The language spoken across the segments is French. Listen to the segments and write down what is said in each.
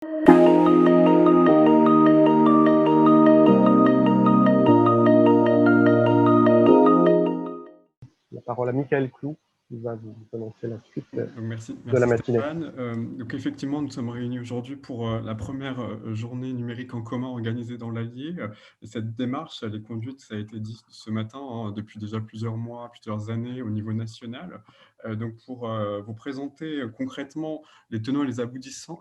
La parole à Michael Clou, qui va vous annoncer la suite Merci de la matinée. Stéphane. Donc effectivement, nous sommes réunis aujourd'hui pour la première journée numérique en commun organisée dans l'Allier. Cette démarche, elle est conduite, ça a été dit ce matin, hein, depuis déjà plusieurs mois, plusieurs années au niveau national. Donc pour vous présenter concrètement les tenants et les aboutissants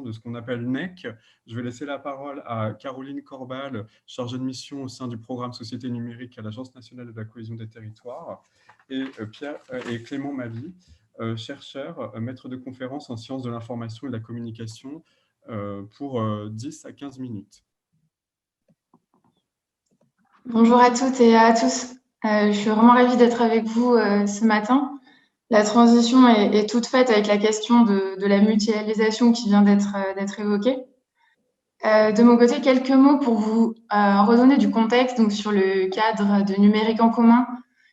de ce qu'on appelle NEC, je vais laisser la parole à Caroline Corbal, chargée de mission au sein du programme Société numérique à l'Agence nationale de la cohésion des territoires, et Clément Mali, chercheur, maître de conférence en sciences de l'information et de la communication, pour 10 à 15 minutes. Bonjour à toutes et à tous. Je suis vraiment ravie d'être avec vous ce matin. La transition est toute faite avec la question de la mutualisation qui vient d'être évoquée. De mon côté, quelques mots pour vous redonner du contexte donc, sur le cadre de numérique en commun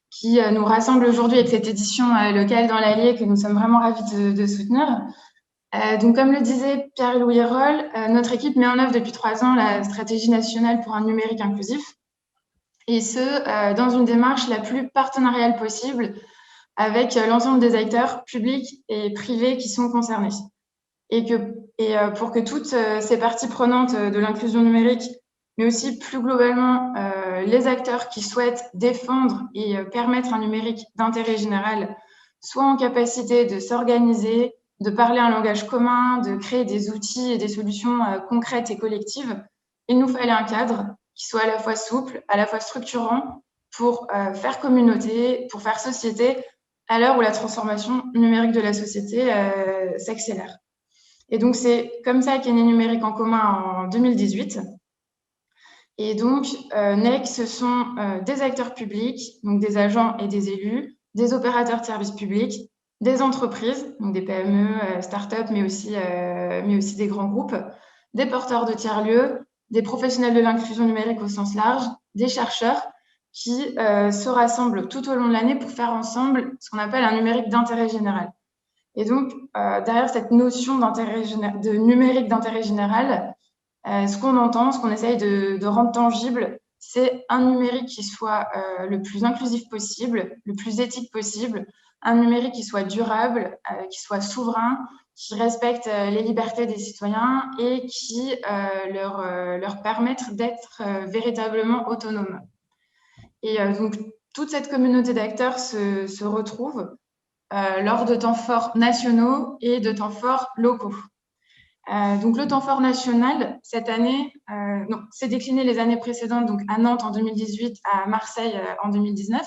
qui nous rassemble aujourd'hui avec cette édition locale dans l'Allier que nous sommes vraiment ravis de soutenir. Donc, comme le disait Pierre-Louis Roll, notre équipe met en œuvre depuis 3 ans la stratégie nationale pour un numérique inclusif, et ce, dans une démarche la plus partenariale possible avec l'ensemble des acteurs publics et privés qui sont concernés. Et pour que toutes ces parties prenantes de l'inclusion numérique, mais aussi plus globalement les acteurs qui souhaitent défendre et permettre un numérique d'intérêt général, soient en capacité de s'organiser, de parler un langage commun, de créer des outils et des solutions concrètes et collectives, il nous fallait un cadre qui soit à la fois souple, à la fois structurant pour faire communauté, pour faire société, à l'heure où la transformation numérique de la société s'accélère. Et donc, c'est comme ça qu'est né Numérique en commun en 2018. Et donc, NEC, ce sont des acteurs publics, donc des agents et des élus, des opérateurs de services publics, des entreprises, donc des PME, start-up, mais aussi des grands groupes, des porteurs de tiers-lieux, des professionnels de l'inclusion numérique au sens large, des chercheurs qui se rassemblent tout au long de l'année pour faire ensemble ce qu'on appelle un numérique d'intérêt général. Et donc, derrière cette notion de numérique d'intérêt général, ce qu'on entend, ce qu'on essaye de rendre tangible, c'est un numérique qui soit le plus inclusif possible, le plus éthique possible, un numérique qui soit durable, qui soit souverain, qui respecte les libertés des citoyens et qui leur permettre d'être véritablement autonomes. Et donc, toute cette communauté d'acteurs se retrouve lors de temps forts nationaux et de temps forts locaux. Donc, le temps fort national, cette année, s'est décliné les années précédentes, donc à Nantes en 2018, à Marseille en 2019.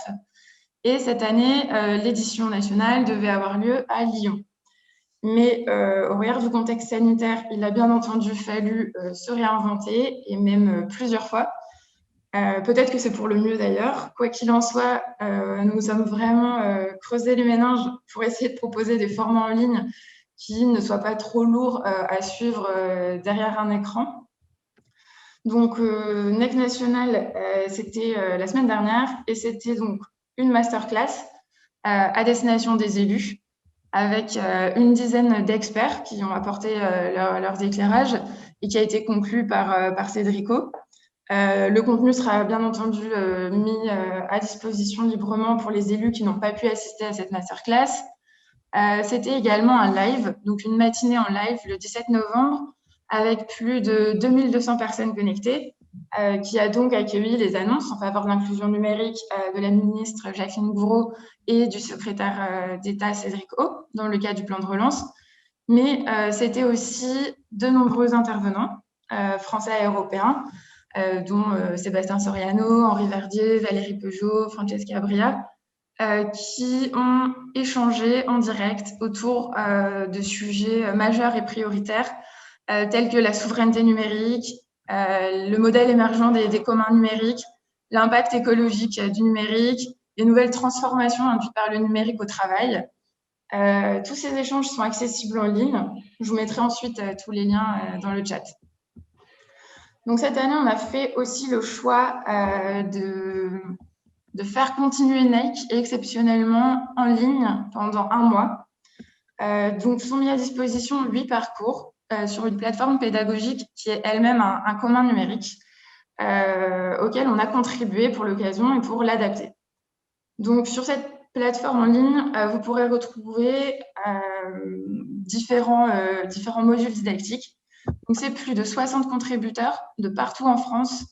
Et cette année, l'édition nationale devait avoir lieu à Lyon. Mais au regard du contexte sanitaire, il a bien entendu fallu se réinventer, et même plusieurs fois. Peut-être que c'est pour le mieux d'ailleurs. Quoi qu'il en soit, nous sommes vraiment creusés les méninges pour essayer de proposer des formats en ligne qui ne soient pas trop lourds à suivre derrière un écran. Donc, NEC National, c'était la semaine dernière, et c'était donc une masterclass à destination des élus, avec une dizaine d'experts qui ont apporté leurs éclairages et qui a été conclu par Cédrico. Le contenu sera bien entendu mis à disposition librement pour les élus qui n'ont pas pu assister à cette masterclass. C'était également un live, donc une matinée en live le 17 novembre, avec plus de 2200 personnes connectées, qui a donc accueilli les annonces en faveur de l'inclusion numérique de la ministre Jacqueline Gourault et du secrétaire d'État Cédric O, dans le cadre du plan de relance. Mais c'était aussi de nombreux intervenants, français et européens, dont Sébastien Soriano, Henri Verdier, Valérie Peugeot, Francesca Bria, qui ont échangé en direct autour de sujets majeurs et prioritaires tels que la souveraineté numérique, le modèle émergent des communs numériques, l'impact écologique du numérique, les nouvelles transformations induites par le numérique au travail. Tous ces échanges sont accessibles en ligne. Je vous mettrai ensuite tous les liens dans le chat. Donc cette année, on a fait aussi le choix de faire continuer NEC exceptionnellement en ligne pendant 1 mois. Donc sont mis à disposition 8 parcours sur une plateforme pédagogique qui est elle-même un commun numérique auquel on a contribué pour l'occasion et pour l'adapter. Donc, sur cette plateforme en ligne, vous pourrez retrouver différents modules didactiques. Donc, c'est plus de 60 contributeurs de partout en France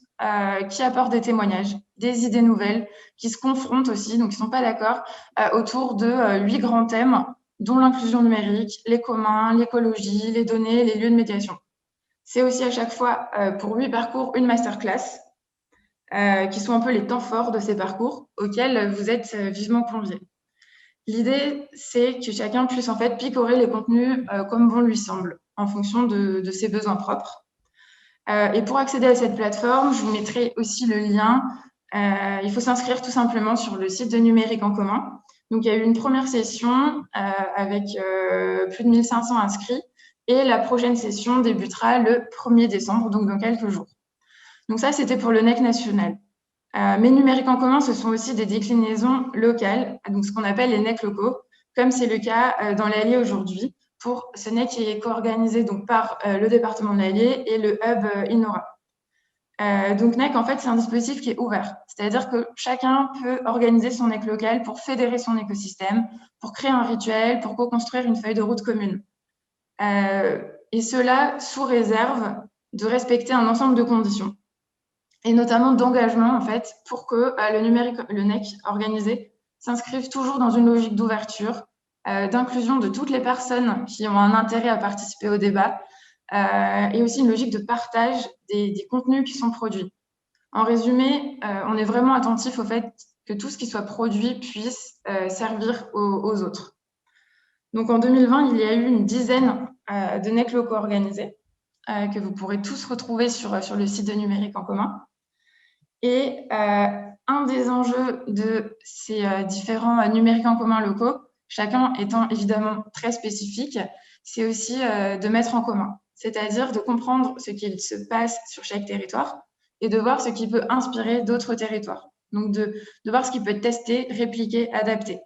qui apportent des témoignages, des idées nouvelles, qui se confrontent aussi, donc ils ne sont pas d'accord, autour de 8 grands thèmes, dont l'inclusion numérique, les communs, l'écologie, les données, les lieux de médiation. C'est aussi à chaque fois pour 8 parcours une masterclass, qui sont un peu les temps forts de ces parcours auxquels vous êtes vivement conviés. L'idée, c'est que chacun puisse en fait picorer les contenus comme bon lui semble, en fonction de ses besoins propres. Et pour accéder à cette plateforme, je vous mettrai aussi le lien. Il faut s'inscrire tout simplement sur le site de Numérique en commun. Donc, il y a eu une première session avec plus de 1500 inscrits et la prochaine session débutera le 1er décembre, donc dans quelques jours. Donc ça, c'était pour le NEC national. Mais Numérique en commun, ce sont aussi des déclinaisons locales, donc ce qu'on appelle les NEC locaux, comme c'est le cas dans l'Allier aujourd'hui, pour ce NEC qui est co-organisé donc, par le département de l'Allier et le hub Innora. Donc NEC, en fait, c'est un dispositif qui est ouvert, c'est-à-dire que chacun peut organiser son NEC local pour fédérer son écosystème, pour créer un rituel, pour co-construire une feuille de route commune. Et cela sous réserve de respecter un ensemble de conditions, et notamment d'engagement, en fait, pour que le NEC organisé s'inscrive toujours dans une logique d'ouverture, d'inclusion de toutes les personnes qui ont un intérêt à participer au débat, et aussi une logique de partage des contenus qui sont produits. En résumé, on est vraiment attentif au fait que tout ce qui soit produit puisse servir aux autres. Donc en 2020, il y a eu une dizaine de NEC locaux organisés que vous pourrez tous retrouver sur le site de Numérique en commun. Et un des enjeux de ces différents numériques en commun locaux, chacun étant évidemment très spécifique, c'est aussi de mettre en commun, c'est-à-dire de comprendre ce qu'il se passe sur chaque territoire et de voir ce qui peut inspirer d'autres territoires. Donc de voir ce qui peut être testé, répliqué, adapté.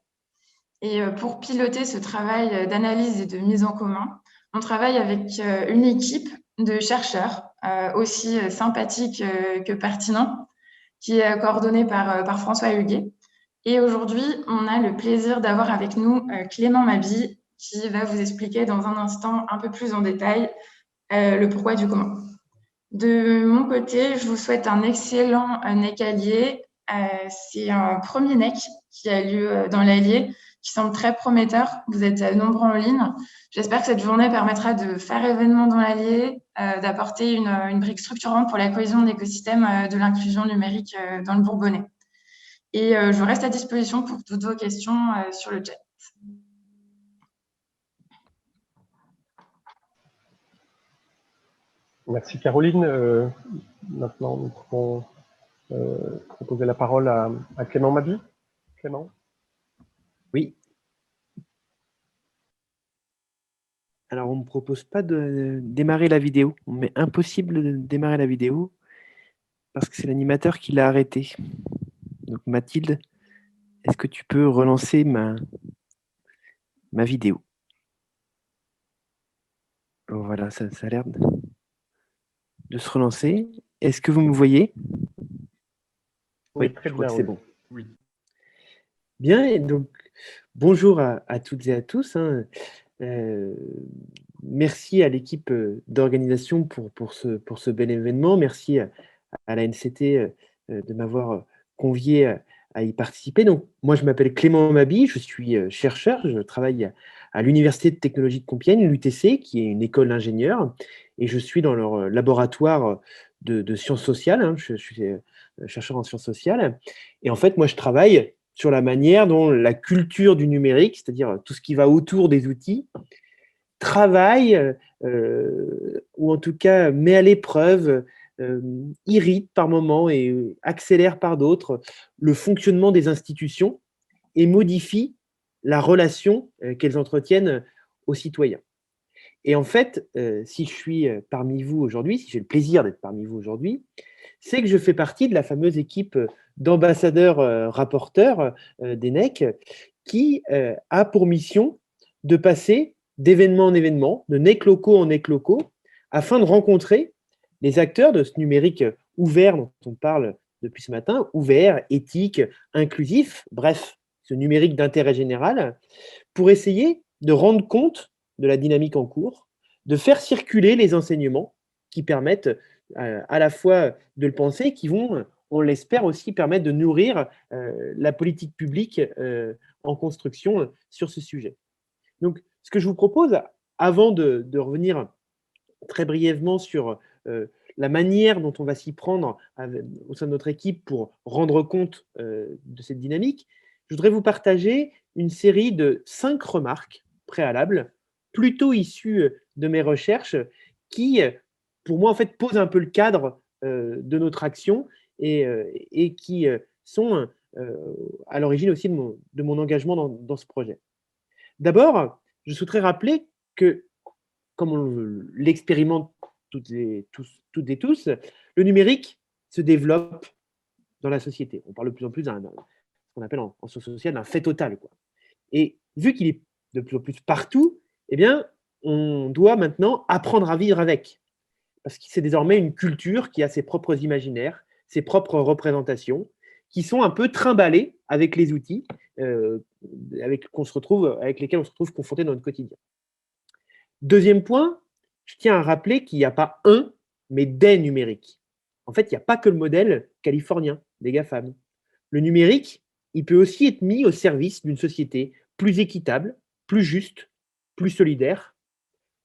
Et pour piloter ce travail d'analyse et de mise en commun, on travaille avec une équipe de chercheurs aussi sympathiques que pertinents, qui est coordonnée par François Huguet. Et aujourd'hui, on a le plaisir d'avoir avec nous Clément Mabi, qui va vous expliquer dans un instant un peu plus en détail le pourquoi du comment. De mon côté, je vous souhaite un excellent NEC Allier. C'est un premier NEC qui a lieu dans l'Allier, qui semble très prometteur. Vous êtes nombreux en ligne. J'espère que cette journée permettra de faire événement dans l'Allier, d'apporter une brique structurante pour la cohésion de l'écosystème de l'inclusion numérique dans le Bourbonnais. Et je reste à disposition pour toutes vos questions sur le chat. Merci Caroline. Maintenant, nous pourrons proposer la parole à Clément Mabi. Clément. Oui. Alors, on ne me propose pas de démarrer la vidéo. On m'est impossible de démarrer la vidéo parce que c'est l'animateur qui l'a arrêté. Donc, Mathilde, est-ce que tu peux relancer ma vidéo? Voilà, ça a l'air de se relancer. Est-ce que vous me voyez? Oui, très bien. C'est bon. Oui. Bien, et donc, bonjour à toutes et à tous. Merci à l'équipe d'organisation pour ce bel événement. Merci à la NCT de m'avoir convié à y participer. Donc, moi, je m'appelle Clément Mabi, je suis chercheur, je travaille à l'Université de technologie de Compiègne, l'UTC, qui est une école d'ingénieurs, et je suis dans leur laboratoire de sciences sociales. Je suis chercheur en sciences sociales. Et en fait, moi, je travaille sur la manière dont la culture du numérique, c'est-à-dire tout ce qui va autour des outils, travaille, ou en tout cas met à l'épreuve, irrite par moments et accélère par d'autres le fonctionnement des institutions et modifie la relation qu'elles entretiennent aux citoyens. Et en fait, si je suis parmi vous aujourd'hui, si j'ai le plaisir d'être parmi vous aujourd'hui, c'est que je fais partie de la fameuse équipe d'ambassadeurs rapporteurs des NEC qui a pour mission de passer d'événement en événement, de NEC locaux en NEC locaux, afin de rencontrer les acteurs de ce numérique ouvert dont on parle depuis ce matin, ouvert, éthique, inclusif, bref, ce numérique d'intérêt général, pour essayer de rendre compte de la dynamique en cours, de faire circuler les enseignements qui permettent à la fois de le penser, qui vont, on l'espère aussi, permettre de nourrir la politique publique en construction sur ce sujet. Donc, ce que je vous propose, avant de revenir très brièvement sur la manière dont on va s'y prendre au sein de notre équipe pour rendre compte de cette dynamique, je voudrais vous partager une série de 5 remarques préalables, plutôt issues de mes recherches, qui, pour moi, en fait, posent un peu le cadre de notre action et qui sont à l'origine aussi de mon engagement dans ce projet. D'abord, je souhaiterais rappeler que, comme on l'expérimente toutes et tous, le numérique se développe dans la société. On parle de plus en plus ce qu'on appelle en sciences sociales d'un fait total, quoi. Et vu qu'il est de plus en plus partout, eh bien, on doit maintenant apprendre à vivre avec. Parce que c'est désormais une culture qui a ses propres imaginaires, ses propres représentations, qui sont un peu trimballées avec les outils avec lesquels on se retrouve confronté dans notre quotidien. Deuxième point, je tiens à rappeler qu'il n'y a pas un, mais des numériques. En fait, il n'y a pas que le modèle californien des GAFAM. Le numérique, il peut aussi être mis au service d'une société plus équitable, plus juste, plus solidaire,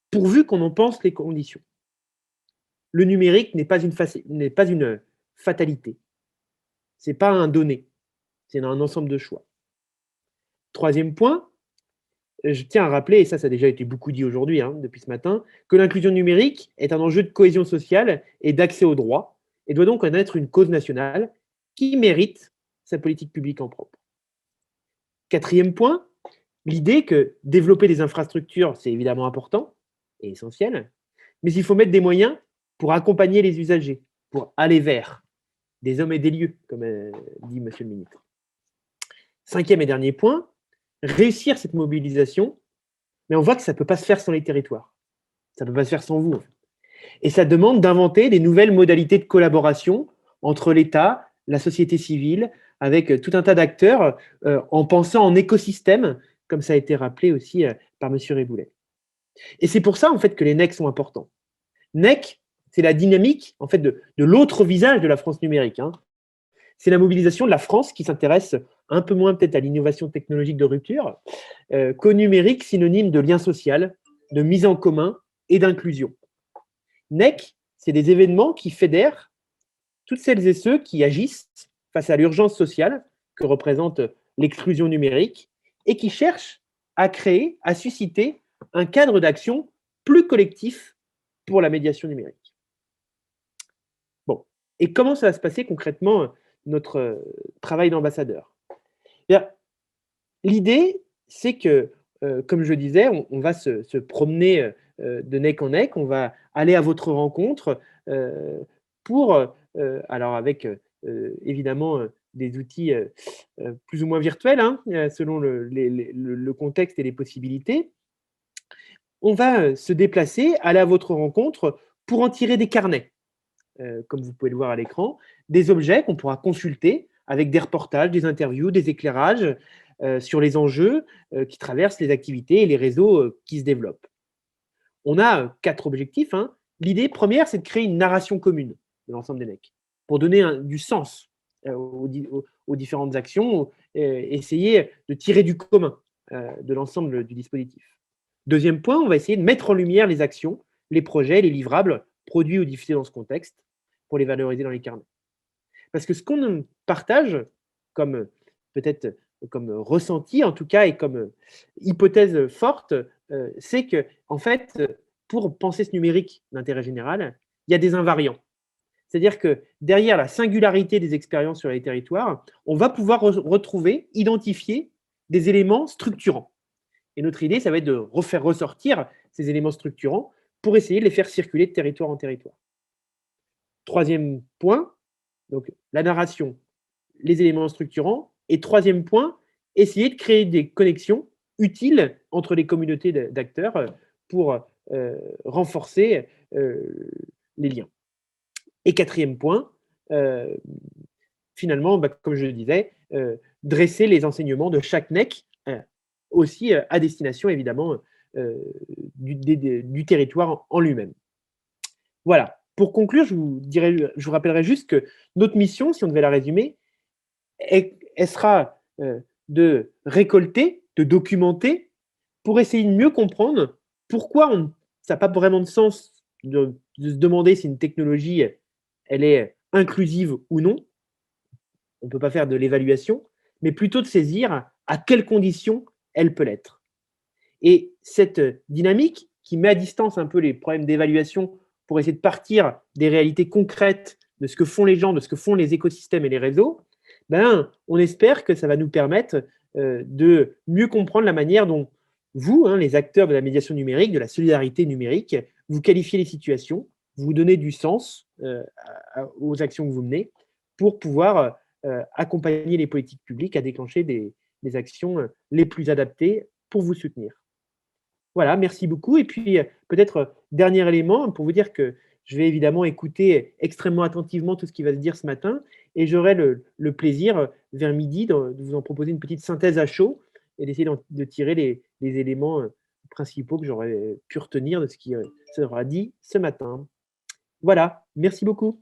pourvu qu'on en pense les conditions. Le numérique n'est pas une fatalité. Ce n'est pas un donné. C'est un ensemble de choix. Troisième point, je tiens à rappeler, et ça a déjà été beaucoup dit aujourd'hui, depuis ce matin, que l'inclusion numérique est un enjeu de cohésion sociale et d'accès aux droits, et doit donc en être une cause nationale qui mérite sa politique publique en propre. Quatrième point, l'idée que développer des infrastructures, c'est évidemment important et essentiel, mais il faut mettre des moyens pour accompagner les usagers, pour aller vers des hommes et des lieux, comme dit Monsieur le ministre. Cinquième et dernier point, réussir cette mobilisation, mais on voit que ça ne peut pas se faire sans les territoires. Ça ne peut pas se faire sans vous. Et ça demande d'inventer des nouvelles modalités de collaboration entre l'État, la société civile, avec tout un tas d'acteurs, en pensant en écosystème, comme ça a été rappelé aussi par M. Réboulet. Et c'est pour ça, en fait, que les NEC sont importants. NEC, c'est la dynamique, en fait, de l'autre visage de la France numérique. C'est la mobilisation de la France qui s'intéresse un peu moins peut-être à l'innovation technologique de rupture, qu'au numérique synonyme de lien social, de mise en commun et d'inclusion. NEC, c'est des événements qui fédèrent toutes celles et ceux qui agissent face à l'urgence sociale que représente l'exclusion numérique et qui cherchent à créer, à susciter un cadre d'action plus collectif pour la médiation numérique. Bon, et comment ça va se passer concrètement notre travail d'ambassadeur? L'idée, c'est que, comme je disais, on va se promener de NEC en NEC, on va aller à votre rencontre pour, alors avec évidemment des outils plus ou moins virtuels, selon le contexte et les possibilités. On va se déplacer, aller à votre rencontre pour en tirer des carnets, comme vous pouvez le voir à l'écran, des objets qu'on pourra consulter avec des reportages, des interviews, des éclairages sur les enjeux qui traversent les activités et les réseaux qui se développent. On a 4 objectifs. L'idée première, c'est de créer une narration commune de l'ensemble des NEC pour donner du sens aux différentes actions, essayer de tirer du commun de l'ensemble du dispositif. Deuxième point, on va essayer de mettre en lumière les actions, les projets, les livrables produits ou diffusés dans ce contexte pour les valoriser dans les carnets. Parce que ce qu'on partage comme peut-être comme ressenti en tout cas et comme hypothèse forte, c'est que en fait, pour penser ce numérique d'intérêt général, il y a des invariants. C'est-à-dire que derrière la singularité des expériences sur les territoires, on va pouvoir retrouver, identifier des éléments structurants. Et notre idée, ça va être de faire ressortir ces éléments structurants pour essayer de les faire circuler de territoire en territoire. Troisième point, donc la narration, les éléments structurants. Et troisième point, essayer de créer des connexions utile entre les communautés d'acteurs pour renforcer les liens. Et quatrième point, finalement, comme je le disais, dresser les enseignements de chaque NEC, aussi à destination évidemment du territoire en lui-même. Voilà. Pour conclure, je vous rappellerai juste que notre mission, si on devait la résumer, elle sera de récolter, de documenter, pour essayer de mieux comprendre pourquoi ça n'a pas vraiment de sens de se demander si une technologie elle est inclusive ou non. On ne peut pas faire de l'évaluation, mais plutôt de saisir à quelles conditions elle peut l'être. Et cette dynamique qui met à distance un peu les problèmes d'évaluation pour essayer de partir des réalités concrètes de ce que font les gens, de ce que font les écosystèmes et les réseaux, on espère que ça va nous permettre de mieux comprendre la manière dont vous, les acteurs de la médiation numérique, de la solidarité numérique, vous qualifiez les situations, vous donnez du sens aux actions que vous menez pour pouvoir accompagner les politiques publiques à déclencher des actions les plus adaptées pour vous soutenir. Voilà, merci beaucoup. Et puis, peut-être, dernier élément, pour vous dire que je vais évidemment écouter extrêmement attentivement tout ce qui va se dire ce matin et j'aurai le plaisir, vers midi, de vous en proposer une petite synthèse à chaud et d'essayer de tirer les éléments principaux que j'aurais pu retenir de ce qui sera dit ce matin. Voilà, merci beaucoup.